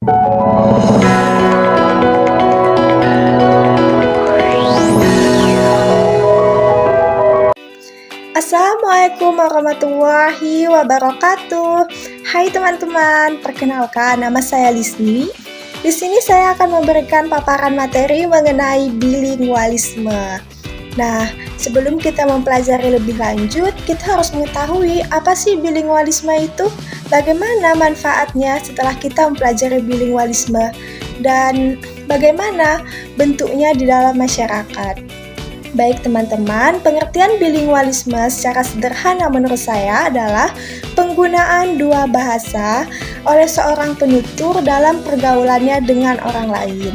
Assalamualaikum warahmatullahi wabarakatuh. Hai teman-teman, perkenalkan nama saya Lisni. Di sini saya akan memberikan paparan materi mengenai bilingualisme. Nah, sebelum kita mempelajari lebih lanjut, kita harus mengetahui apa sih bilingualisme itu, bagaimana manfaatnya setelah kita mempelajari bilingualisme, dan bagaimana bentuknya di dalam masyarakat. Baik teman-teman, pengertian bilingualisme secara sederhana menurut saya adalah penggunaan dua bahasa oleh seorang penutur dalam pergaulannya dengan orang lain.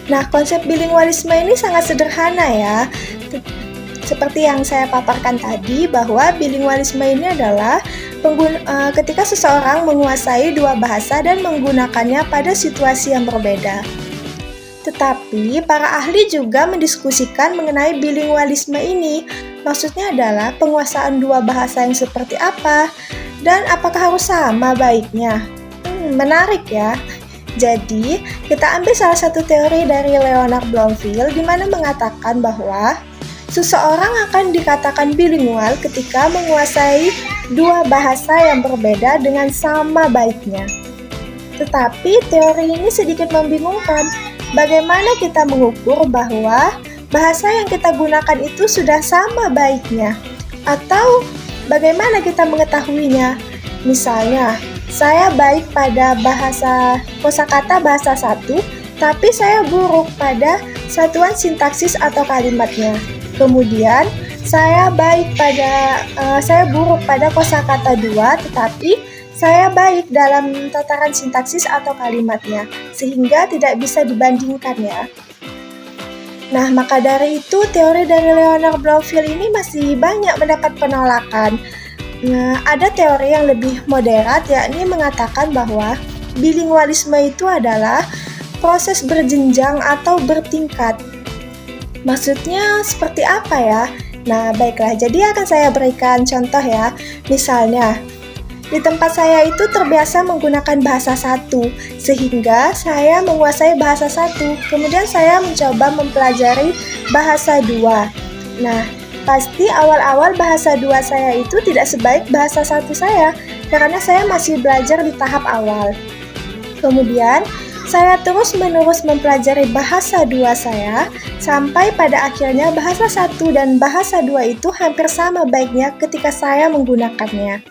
Nah, konsep bilingualisme ini sangat sederhana ya. Seperti yang saya paparkan tadi, bahwa bilingualisme ini adalah ketika seseorang menguasai dua bahasa dan menggunakannya pada situasi yang berbeda. Tetapi, para ahli juga mendiskusikan mengenai bilingualisme ini. Maksudnya adalah penguasaan dua bahasa yang seperti apa, dan apakah harus sama baiknya? Menarik ya. Jadi, kita ambil salah satu teori dari Leonard Bloomfield di mana mengatakan bahwa seseorang akan dikatakan bilingual ketika menguasai dua bahasa yang berbeda dengan sama baiknya. Tetapi, teori ini sedikit membingungkan. Bagaimana kita mengukur bahwa bahasa yang kita gunakan itu sudah sama baiknya? Atau bagaimana kita mengetahuinya? Misalnya, saya baik pada kosakata bahasa 1, tapi saya buruk pada satuan sintaksis atau kalimatnya. Kemudian, saya buruk pada kosakata 2, tetapi saya baik dalam tataran sintaksis atau kalimatnya, sehingga tidak bisa dibandingkan ya. Nah, maka dari itu teori dari Leonard Bloomfield ini masih banyak mendapat penolakan. Nah, ada teori yang lebih moderat, yakni mengatakan bahwa bilingualisme itu adalah proses berjenjang atau bertingkat. Maksudnya seperti apa ya? Nah, baiklah, jadi akan saya berikan contoh ya. Misalnya, di tempat saya itu terbiasa menggunakan bahasa 1, sehingga saya menguasai bahasa 1. Kemudian saya mencoba mempelajari bahasa 2. Nah, pasti awal-awal bahasa 2 saya itu tidak sebaik bahasa 1 saya, karena saya masih belajar di tahap awal. Kemudian, saya terus-menerus mempelajari bahasa 2 saya, sampai pada akhirnya bahasa 1 dan bahasa 2 itu hampir sama baiknya ketika saya menggunakannya.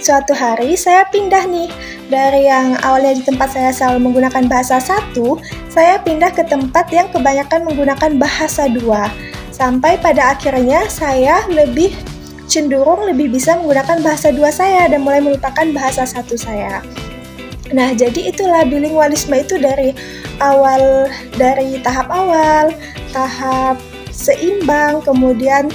Suatu hari saya pindah nih, dari yang awalnya di tempat saya selalu menggunakan bahasa 1, saya pindah ke tempat yang kebanyakan menggunakan bahasa 2. Sampai pada akhirnya saya lebih bisa menggunakan bahasa 2 saya dan mulai melupakan bahasa 1 saya. Nah, jadi itulah bilingualisme itu dari tahap awal, tahap seimbang, kemudian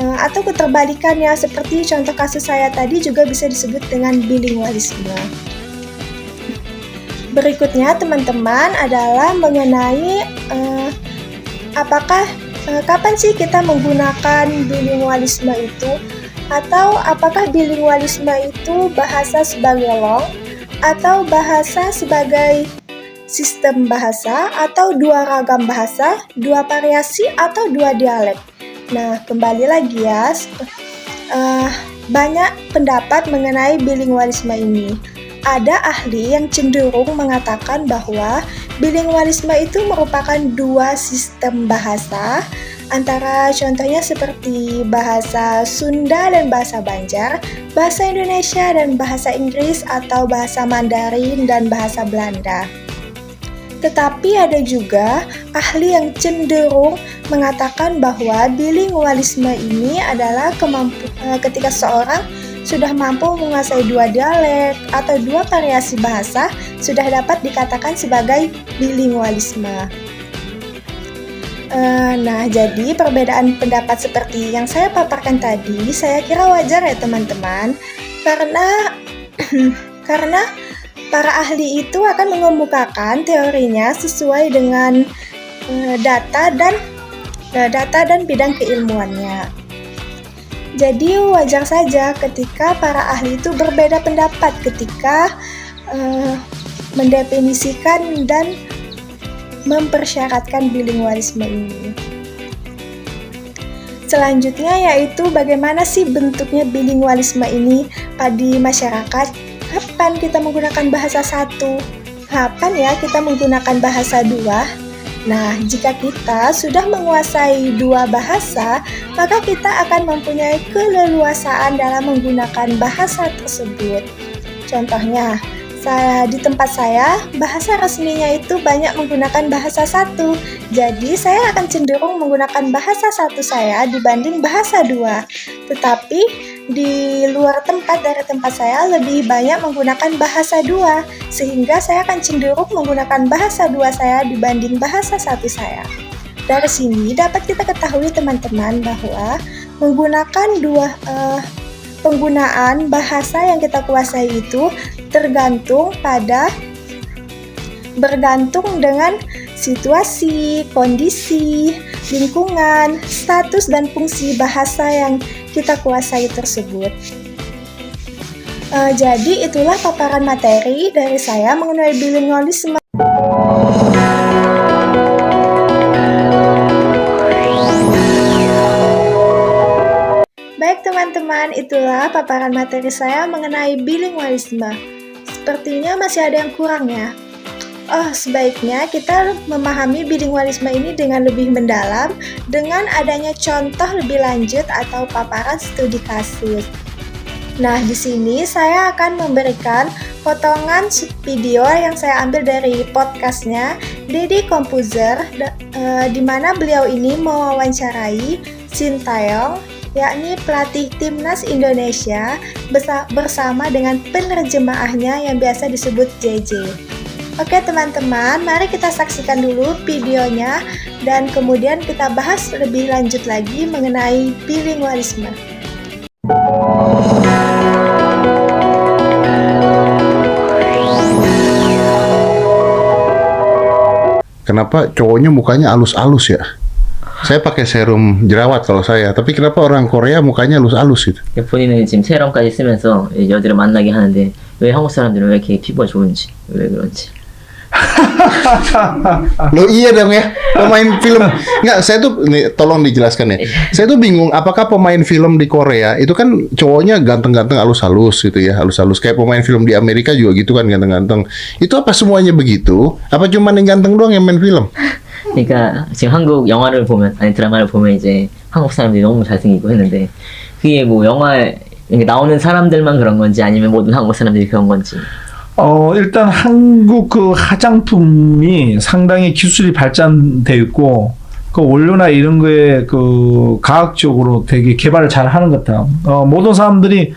atau keterbalikannya, seperti contoh kasus saya tadi juga bisa disebut dengan bilingualisme. Berikutnya teman-teman adalah mengenai kapan sih kita menggunakan bilingualisme itu, atau apakah bilingualisme itu bahasa sebagai long, atau bahasa sebagai sistem bahasa, atau dua ragam bahasa, dua variasi, atau dua dialek. Nah, kembali lagi ya, banyak pendapat mengenai bilingualisme ini. Ada ahli yang cenderung mengatakan bahwa bilingualisme itu merupakan dua sistem bahasa, antara contohnya seperti bahasa Sunda dan bahasa Banjar, bahasa Indonesia dan bahasa Inggris, atau bahasa Mandarin dan bahasa Belanda. Tetapi ada juga ahli yang cenderung mengatakan bahwa bilingualisme ini adalah ketika seorang sudah mampu menguasai dua dialek atau dua variasi bahasa, sudah dapat dikatakan sebagai bilingualisme. Nah, jadi perbedaan pendapat seperti yang saya paparkan tadi, saya kira wajar ya teman-teman, karena para ahli itu akan mengemukakan teorinya sesuai dengan data dan bidang keilmuannya. Jadi wajar saja ketika para ahli itu berbeda pendapat ketika mendefinisikan dan mempersyaratkan bilingualisme ini. Selanjutnya yaitu bagaimana sih bentuknya bilingualisme ini di masyarakat? Kapan kita menggunakan bahasa satu? Kapan ya kita menggunakan bahasa dua? Nah, jika kita sudah menguasai dua bahasa, maka kita akan mempunyai keleluasaan dalam menggunakan bahasa tersebut. Contohnya, di tempat saya, bahasa resminya itu banyak menggunakan bahasa satu. Jadi, saya akan cenderung menggunakan bahasa satu saya dibanding bahasa dua. Tetapi, di luar dari tempat saya lebih banyak menggunakan bahasa dua. Sehingga saya akan cenderung menggunakan bahasa dua saya dibanding bahasa satu saya. Dari sini dapat kita ketahui teman-teman bahwa menggunakan penggunaan bahasa yang kita kuasai itu bergantung dengan situasi, kondisi, lingkungan, status, dan fungsi bahasa yang kita kuasai tersebut. Jadi itulah paparan materi dari saya mengenai bilingualisme. Baik teman-teman, itulah paparan materi saya mengenai bilingualisme. Sepertinya masih ada yang kurang ya. Sebaiknya kita memahami bilingualisme ini dengan lebih mendalam dengan adanya contoh lebih lanjut atau paparan studi kasus. Nah, di sini saya akan memberikan potongan video yang saya ambil dari podcastnya Deddy Composer, di mana beliau ini mewawancarai Sintayong, yakni pelatih timnas Indonesia bersama dengan penerjemahnya yang biasa disebut JJ. Oke teman-teman, mari kita saksikan dulu videonya dan kemudian kita bahas lebih lanjut lagi mengenai bilingualisme. Kenapa cowoknya mukanya halus-halus ya? Saya pakai serum jerawat kalau saya, tapi kenapa orang Korea mukanya halus-halus gitu? 본인은 지금 세럼까지 쓰면서 여자를 만나게 하는데 왜 한국 사람들은 왜 이렇게 피부가 좋은지, 왜 그런지. Loh iya dong ya, pemain film. Nggak, saya tuh nih, tolong dijelaskan ya. Saya tuh bingung, apakah pemain film di Korea itu kan cowoknya ganteng-ganteng halus-halus gitu ya, halus-halus kayak pemain film di Amerika juga gitu kan, ganteng-ganteng. Itu apa semuanya begitu? Apa cuma yang ganteng doang yang main film? 그러니까 지금 한국 영화를 보면 아니 드라마를 보면 이제 한국 사람들이 너무 잘생기고 했는데 그게 뭐 영화에 나오는 사람들만 그런 건지 아니면 모든 한국 사람들이 그런 건지. 일단 한국 그 화장품이 상당히 기술이 발전돼 있고 그 원료나 이런 거에 그 과학적으로 되게 개발을 잘 하는 것 같아요. 모든 사람들이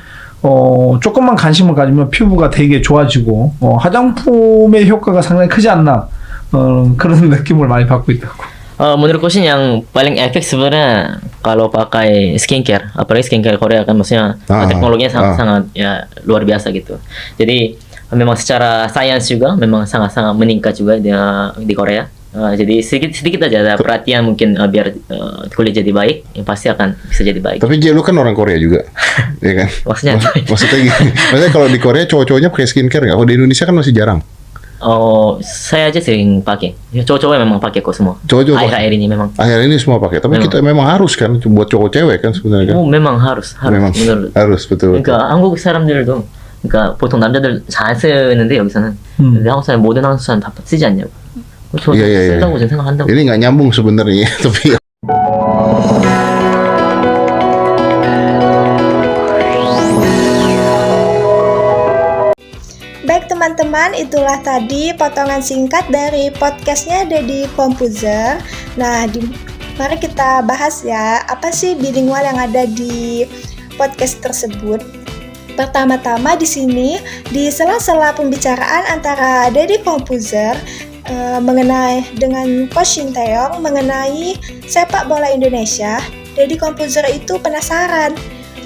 조금만 관심을 가지면 피부가 되게 좋아지고 화장품의 효과가 상당히 크지 않나 그런 느낌을 많이 받고 있다고. Menurutku sih yang paling efek sebenarnya kalau pakai skincare, apalagi skincare Korea kan maksudnya teknologinya sangat ya luar biasa gitu. Jadi memang secara sains juga memang sangat-sangat meningkat juga di Korea. Jadi sedikit aja ada perhatian mungkin biar kulit jadi baik, yang pasti akan bisa jadi baik. Tapi lu kan orang Korea juga, ya kan? Maksudnya gini. Maksudnya kalau di Korea cowok-cowoknya pakai skincare nggak? Kalau di Indonesia kan masih jarang. Saya aja sering pakai. Cowok-cowok memang pakai kok semua. Cowok-cowok akhir-akhir ini memang. Akhir ini semua pakai. Tapi memang. Kita memang harus kan buat cowok cewek kan sebenarnya kan. memang harus. memang menurut. harus betul. 그러니까 한국 사람들도 그러니까 보통 남자들 잘 쓰는데 여기서는 근데 한국 사람 모든 한국 사람 다 쓰지 않냐고. 저도 쓴다고 저는 생각한다고. Ini nggak nyambung sebenarnya tapi. Baik teman-teman, itulah tadi potongan singkat dari podcastnya Deddy Composer. Nah, mari kita bahas ya, apa sih bilingual yang ada di podcast tersebut. Pertama-tama di sini, di sela-sela pembicaraan antara Deddy Composer mengenai dengan Coach Sintayong mengenai sepak bola Indonesia, Deddy Composer itu penasaran.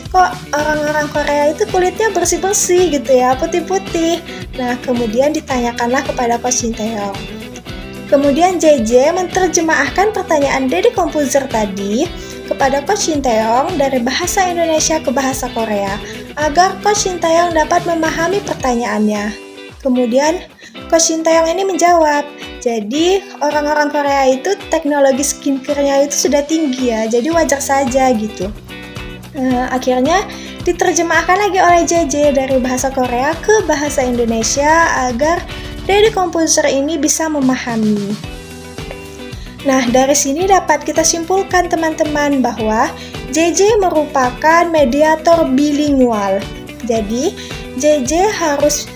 Kok orang-orang Korea itu kulitnya bersih-bersih gitu ya, putih-putih. Nah, kemudian ditanyakanlah kepada Coach Sintayong. Kemudian JJ menerjemahkan pertanyaan Deddy Composer tadi kepada Coach Sintayong dari bahasa Indonesia ke bahasa Korea agar Coach Sintayong dapat memahami pertanyaannya. Kemudian Coach Shin Taeyong ini menjawab, jadi orang-orang Korea itu teknologi skincare-nya itu sudah tinggi ya, jadi wajar saja gitu. Akhirnya diterjemahkan lagi oleh JJ dari bahasa Korea ke bahasa Indonesia agar Daddy Composer ini bisa memahami. Nah, dari sini dapat kita simpulkan teman-teman bahwa JJ merupakan mediator bilingual. Jadi, JJ harus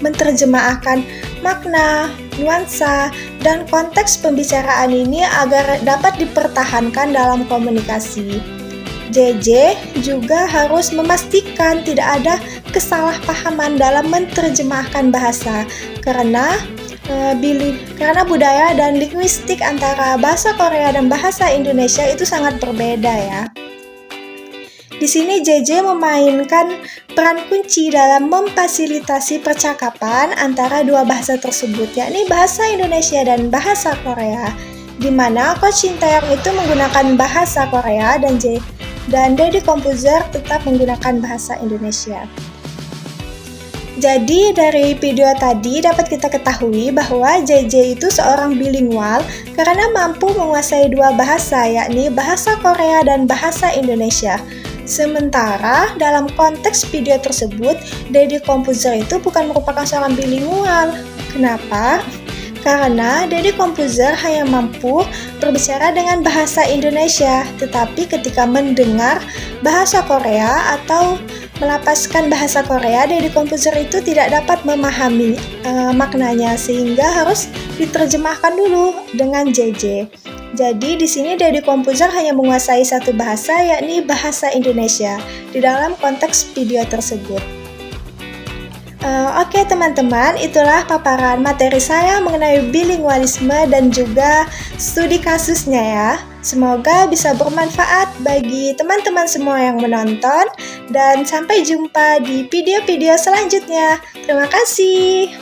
menerjemahkan makna, nuansa, dan konteks pembicaraan ini agar dapat dipertahankan dalam komunikasi. JJ juga harus memastikan tidak ada kesalahpahaman dalam menerjemahkan bahasa karena budaya dan linguistik antara bahasa Korea dan bahasa Indonesia itu sangat berbeda ya. Di sini JJ memainkan peran kunci dalam memfasilitasi percakapan antara dua bahasa tersebut, yakni bahasa Indonesia dan bahasa Korea, di mana Coach Shin Taeyong itu menggunakan bahasa Korea dan Daddy Composer tetap menggunakan bahasa Indonesia. Jadi dari video tadi dapat kita ketahui bahwa JJ itu seorang bilingual karena mampu menguasai dua bahasa, yakni bahasa Korea dan bahasa Indonesia. Sementara dalam konteks video tersebut, Daddy Composer itu bukan merupakan seorang bilingual. Kenapa? Karena Daddy Composer hanya mampu berbicara dengan bahasa Indonesia, tetapi ketika mendengar bahasa Korea atau melapaskan bahasa Korea, Daddy Composer itu tidak dapat memahami maknanya sehingga harus diterjemahkan dulu dengan JJ. Jadi di sini Daddy Composer hanya menguasai satu bahasa, yakni bahasa Indonesia di dalam konteks video tersebut. Oke teman-teman, itulah paparan materi saya mengenai bilingualisme dan juga studi kasusnya ya. Semoga bisa bermanfaat bagi teman-teman semua yang menonton dan sampai jumpa di video-video selanjutnya. Terima kasih.